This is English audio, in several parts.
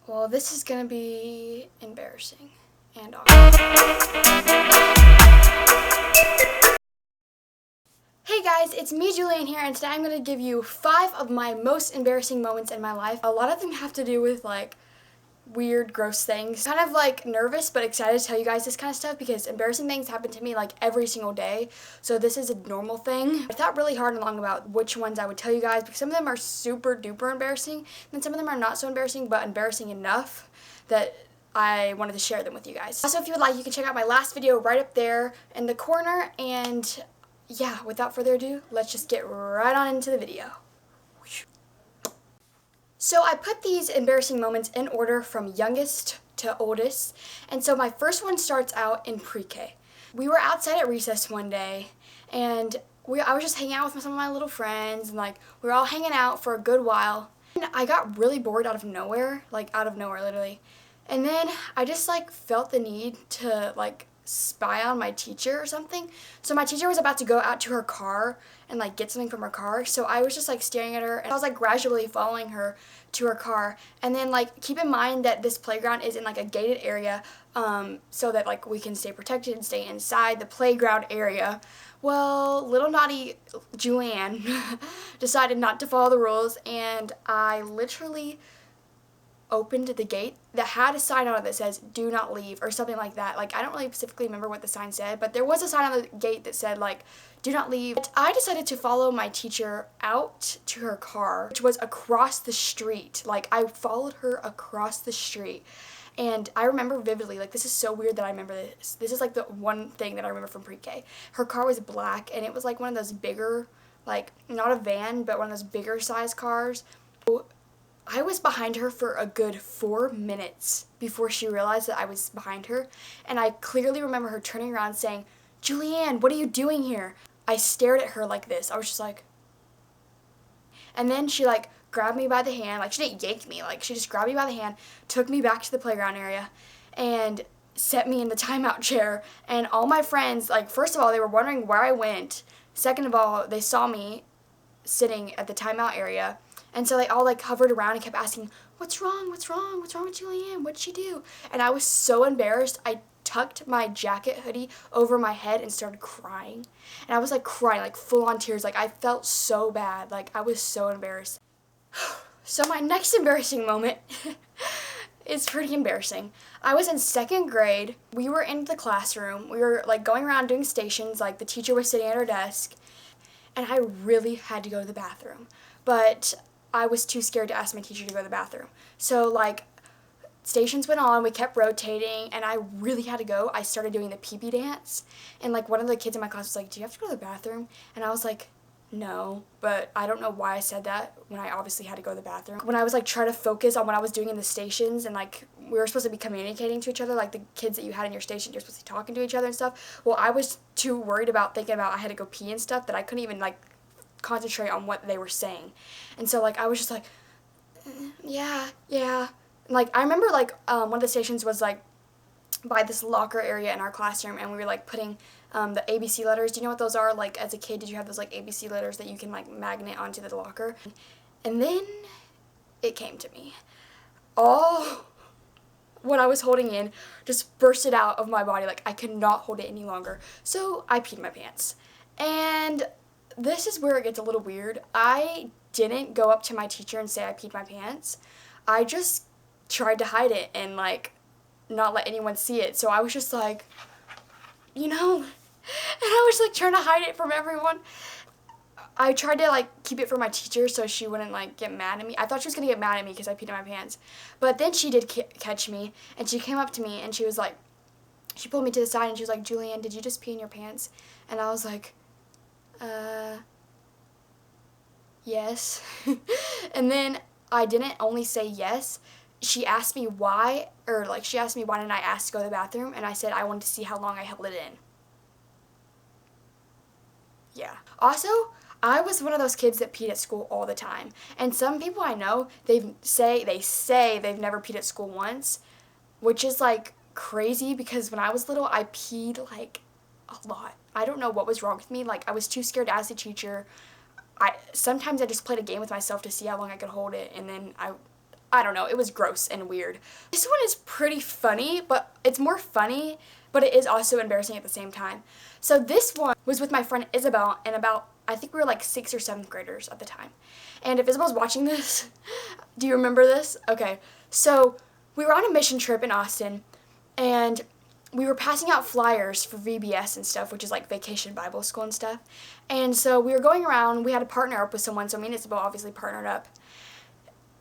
Well, this is gonna be embarrassing and awkward. Hey guys, it's me, Julian here, and today I'm gonna give you 5 of my most embarrassing moments in my life. A lot of them have to do with like weird, gross things. Kind of like nervous but excited to tell you guys this kind of stuff because embarrassing things happen to me like every single day. So this is a normal thing. I thought really hard and long about which ones I would tell you guys because some of them are super duper embarrassing and some of them are not so embarrassing but embarrassing enough that I wanted to share them with you guys. Also, if you would like, you can check out my last video right up there in the corner, and yeah, without further ado, let's just get right on into the video. So I put these embarrassing moments in order from youngest to oldest, and so my first one starts out in pre-K. We were outside at recess one day, and I was just hanging out with some of my little friends, and like we were all hanging out for a good while. And I got really bored out of nowhere literally. And then I just like felt the need to like spy on my teacher or something. So my teacher was about to go out to her car and like get something from her car. So I was just like staring at her and I was like gradually following her to her car. And then like keep in mind that this playground is in like a gated area so that like we can stay protected and stay inside the playground area. Well, little naughty Julianne decided not to follow the rules, and I literally opened the gate that had a sign on it that says "Do not leave" or something like that. Like I don't really specifically remember what the sign said, but there was a sign on the gate that said like "Do not leave." But I decided to follow my teacher out to her car, which was across the street. Like I followed her across the street. And I remember vividly, like this is so weird that I remember this. This is like the one thing that I remember from pre-K. Her car was black and it was like one of those bigger, like not a van, but one of those bigger size cars. I was behind her for a good 4 minutes before she realized that I was behind her. And I clearly remember her turning around saying, "Julianne, what are you doing here?" I stared at her like this. I was just like, and then she like grabbed me by the hand. Like she didn't yank me. Like she just grabbed me by the hand, took me back to the playground area, and set me in the timeout chair. And all my friends, like first of all, they were wondering where I went. Second of all, they saw me sitting at the timeout area. And so they all like hovered around and kept asking, "What's wrong? What's wrong? What's wrong with Julianne? What'd she do?" And I was so embarrassed. I tucked my jacket hoodie over my head and started crying. And I was like crying, like full on tears. Like I felt so bad. Like I was so embarrassed. So my next embarrassing moment is pretty embarrassing. I was in 2nd grade. We were in the classroom. We were like going around doing stations. Like the teacher was sitting at her desk. And I really had to go to the bathroom. But I was too scared to ask my teacher to go to the bathroom. So like stations went on, we kept rotating, and I really had to go. I started doing the pee-pee dance, and like one of the kids in my class was like, "Do you have to go to the bathroom?" And I was like, "No," but I don't know why I said that when I obviously had to go to the bathroom. When I was like trying to focus on what I was doing in the stations, and like we were supposed to be communicating to each other, like the kids that you had in your station, you're supposed to be talking to each other and stuff. Well, I was too worried about thinking about I had to go pee and stuff that I couldn't even like concentrate on what they were saying. And so like I was just like, yeah. Like I remember like one of the stations was like by this locker area in our classroom, and we were like putting the ABC letters. Do you know what those are? Like as a kid, did you have those like ABC letters that you can like magnet onto the locker? And then it came to me. All what I was holding in just bursted out of my body. Like I could not hold it any longer. So I peed my pants. And this is where it gets a little weird. I didn't go up to my teacher and say I peed my pants. I just tried to hide it and like not let anyone see it. So I was just like, and I was like trying to hide it from everyone. I tried to like keep it from my teacher so she wouldn't like get mad at me. I thought she was gonna get mad at me because I peed in my pants. But then she did catch me, and she came up to me and she was like, she pulled me to the side and she was like, "Julianne, did you just pee in your pants?" And I was like, yes. And then I didn't only say yes. She asked me why, or like she asked me why didn't I ask to go to the bathroom, and I said I wanted to see how long I held it in. Yeah. Also, I was one of those kids that peed at school all the time. And some people I know, they say they've never peed at school once, which is like crazy because when I was little, I peed like a lot. I don't know what was wrong with me. Like I was too scared to ask the teacher. Sometimes I just played a game with myself to see how long I could hold it, and then I don't know, it was gross and weird. This one is pretty funny, but it's more funny, but it is also embarrassing at the same time. So this one was with my friend Isabel, and I think we were like 6th or 7th graders at the time. And if Isabel's watching this, do you remember this? Okay, so we were on a mission trip in Austin, and we were passing out flyers for VBS and stuff, which is like Vacation Bible School and stuff. And so we were going around, we had to partner up with someone, so me and Isabel obviously partnered up.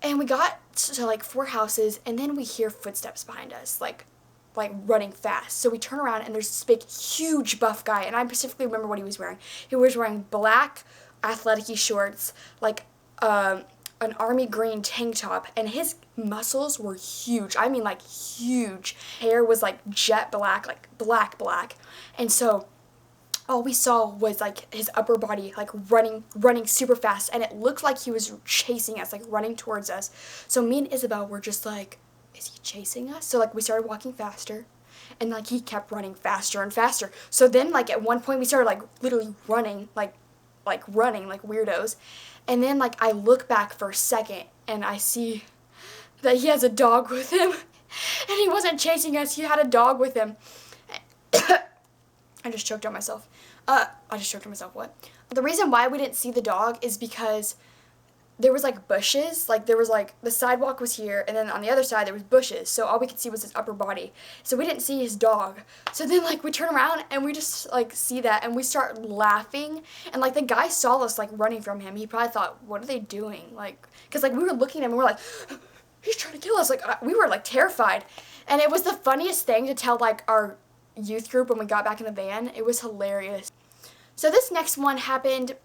And we got to like 4 houses, and then we hear footsteps behind us, like running fast. So we turn around, and there's this big, huge buff guy, and I specifically remember what he was wearing. He was wearing black athletic-y shorts, like an army green tank top, and his muscles were huge. I mean, like, huge. Hair was like jet black, like black. And so all we saw was like his upper body like running super fast, and it looked like he was chasing us, like running towards us. So me and Isabel were just like, is he chasing us? So like we started walking faster, and like he kept running faster and faster. So then like at one point we started like literally running like weirdos. And then like I look back for a second, and I see that he has a dog with him. And he wasn't chasing us, he had a dog with him. I just choked on myself. What? The reason why we didn't see the dog is because there was like bushes, like there was like the sidewalk was here, and then on the other side there was bushes, so all we could see was his upper body. So we didn't see his dog. So then like we turn around and we just like see that, and we start laughing, and like the guy saw us like running from him. He probably thought, what are they doing? Like, because like we were looking at him and we're like, he's trying to kill us. Like we were like terrified. And it was the funniest thing to tell like our youth group when we got back in the van. It was hilarious. So this next one happened,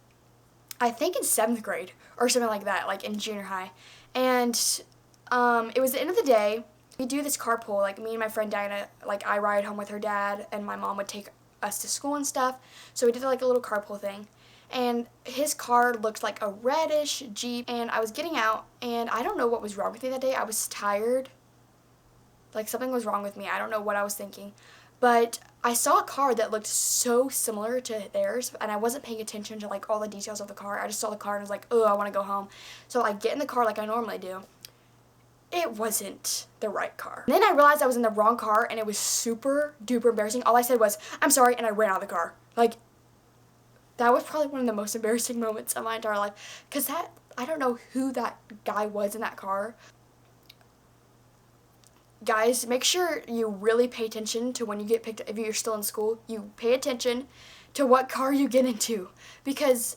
I think in 7th grade or something like that, like in junior high. And it was the end of the day. We do this carpool, like me and my friend Diana, like I ride home with her dad, and my mom would take us to school and stuff. So we did like a little carpool thing. And his car looked like a reddish Jeep, and I was getting out, and I don't know what was wrong with me that day. I was tired. Like something was wrong with me. I don't know what I was thinking. But I saw a car that looked so similar to theirs, and I wasn't paying attention to like all the details of the car. I just saw the car and was like, oh, I want to go home. So I get in the car like I normally do. It wasn't the right car. And then I realized I was in the wrong car, and it was super duper embarrassing. All I said was, I'm sorry, and I ran out of the car. Like, that was probably one of the most embarrassing moments of my entire life. Because I don't know who that guy was in that car. Guys, make sure you really pay attention to when you get picked up. If you're still in school, you pay attention to what car you get into, because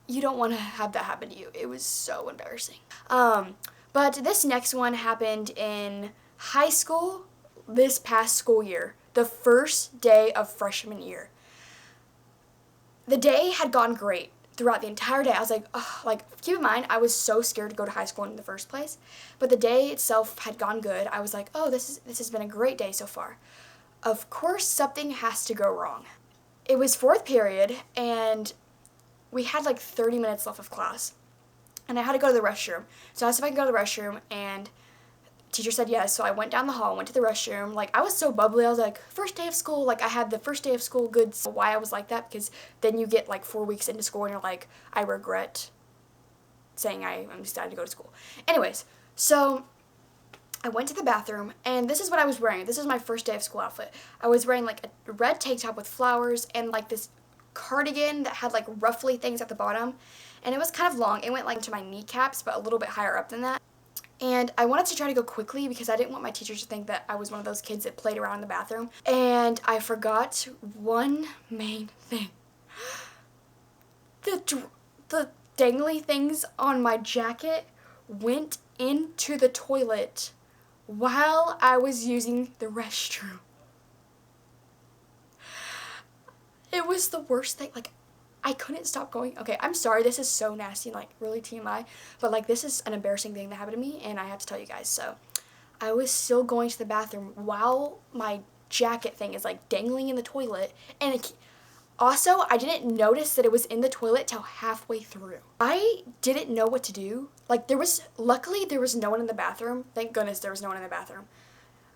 you don't want to have that happen to you. It was so embarrassing. But this next one happened in high school this past school year, the first day of freshman year. The day had gone great. Throughout the entire day, I was like, oh, like, keep in mind, I was so scared to go to high school in the first place, but the day itself had gone good. I was like, oh, this has been a great day so far. Of course, something has to go wrong. It was 4th period, and we had like 30 minutes left of class, and I had to go to the restroom. So I asked if I could go to the restroom, and teacher said yes, so I went down the hall, went to the restroom. Like, I was so bubbly. I was like, first day of school. Like, I had the first day of school goods. Why I was like that, because then you get like 4 weeks into school and you're like, I regret saying I'm decided to go to school. Anyways, so I went to the bathroom, and this is what I was wearing. This is my first day of school outfit. I was wearing like a red tank top with flowers and like this cardigan that had like ruffly things at the bottom, and it was kind of long. It went like to my kneecaps, but a little bit higher up than that. And I wanted to try to go quickly because I didn't want my teachers to think that I was one of those kids that played around in the bathroom. And I forgot one main thing. The dangly things on my jacket went into the toilet while I was using the restroom. It was the worst thing. Like, I couldn't stop going. Okay, I'm sorry, this is so nasty and like really TMI, but like this is an embarrassing thing that happened to me, and I have to tell you guys. So I was still going to the bathroom while my jacket thing is like dangling in the toilet, and also I didn't notice that it was in the toilet till halfway through. I didn't know what to do. Like, luckily there was no one in the bathroom. Thank goodness there was no one in the bathroom.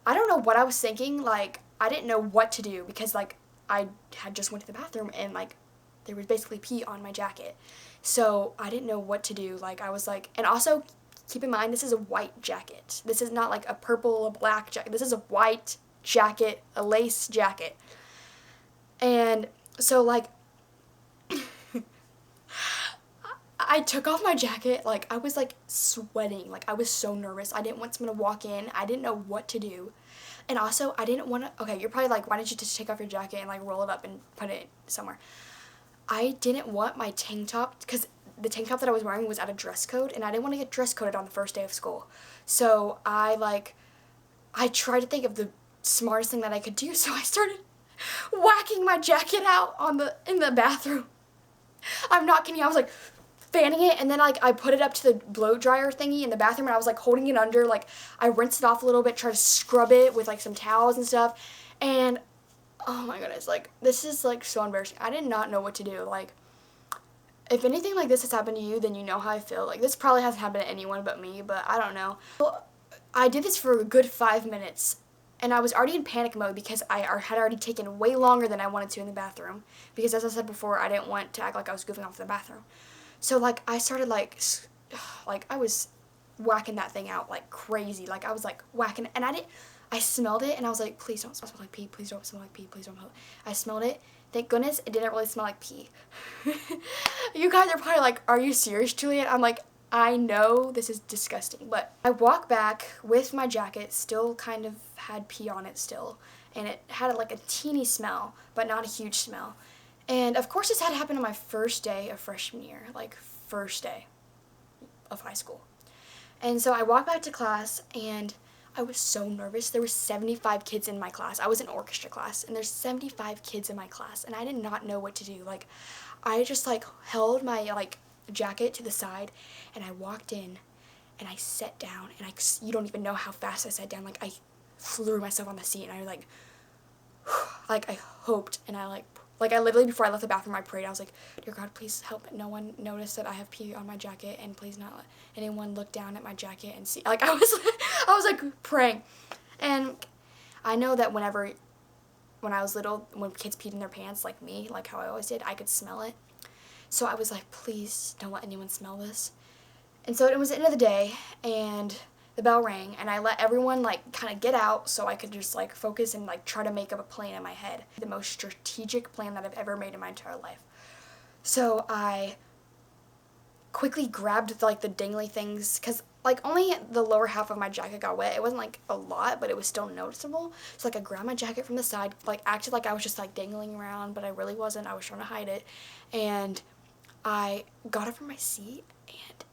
I don't know what I was thinking. Like, I didn't know what to do because like I had just went to the bathroom, and like there was basically pee on my jacket. So I didn't know what to do. Like, I was like, and also keep in mind, this is a white jacket. This is not like a purple or black jacket. This is a white jacket, a lace jacket. And so, like, I took off my jacket, like, I was, like, sweating. Like, I was so nervous. I didn't want someone to walk in. I didn't know what to do. And also, I didn't want to, okay, you're probably like, why didn't you just take off your jacket and, like, roll it up and put it somewhere? I didn't want my tank top, because the tank top that I was wearing was out of dress code, and I didn't want to get dress coded on the first day of school. So, I tried to think of the smartest thing that I could do, so I started whacking my jacket out in the bathroom. I'm not kidding you, I was, like, fanning it, and then, like, I put it up to the blow dryer thingy in the bathroom, and I was, like, holding it under, like, I rinsed it off a little bit, tried to scrub it with, like, some towels and stuff, and, oh my goodness, like, this is, like, so embarrassing. I did not know what to do. Like, if anything like this has happened to you, then you know how I feel. Like, this probably hasn't happened to anyone but me, but I don't know. Well, I did this for a good 5 minutes, and I was already in panic mode because I had already taken way longer than I wanted to in the bathroom, because as I said before, I didn't want to act like I was goofing off in the bathroom. So, like, I started, like, I was whacking that thing out like crazy. Like, I was, like, whacking, and I smelled it, and I was like, please don't smell like pee, please don't smell like pee, please don't smell. I smelled it. Thank goodness it didn't really smell like pee. You guys are probably like, are you serious, Juliet? I'm like, I know this is disgusting, but I walked back with my jacket, still kind of had pee on it still, and it had, like, a teeny smell, but not a huge smell. And, of course, this had happened on my first day of freshman year, like, first day of high school. And so I walked back to class, and I was so nervous. There were 75 kids in my class. I was in orchestra class, and there's 75 kids in my class, and I did not know what to do. Like, I just, like, held my, like, jacket to the side, and I walked in, and I sat down, and you don't even know how fast I sat down. Like, I threw myself on the seat, and I, like, I hoped, and I literally, before I left the bathroom, I prayed. I was like, dear God, please help no one notice that I have pee on my jacket, and please not let anyone look down at my jacket and see. Like, I was like praying. And I know that when I was little, when kids peed in their pants, like me, like how I always did, I could smell it. So I was like, please don't let anyone smell this. And so it was the end of the day, and the bell rang, and I let everyone, like, kind of get out so I could just, like, focus and, like, try to make up a plan in my head. The most strategic plan that I've ever made in my entire life. So I quickly grabbed, like, the dangly things, because, like, only the lower half of my jacket got wet. It wasn't, like, a lot, but it was still noticeable. So, like, I grabbed my jacket from the side, like, acted like I was just, like, dangling around, but I really wasn't. I was trying to hide it. And I got up from my seat, and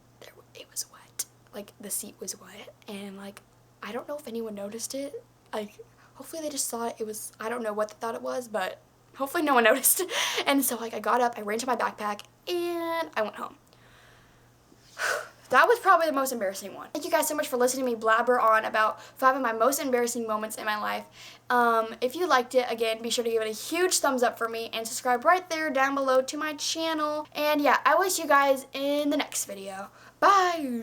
it was wet. Like, the seat was wet, and, like, I don't know if anyone noticed it. Like, hopefully they just thought it was, I don't know what they thought it was, but hopefully no one noticed. And so, like, I got up, I ran to my backpack, and I went home. That was probably the most embarrassing one. Thank you guys so much for listening to me blabber on about 5 of my most embarrassing moments in my life. If you liked it, again, be sure to give it a huge thumbs up for me, and subscribe right there down below to my channel. And yeah, I will see you guys in the next video. Bye!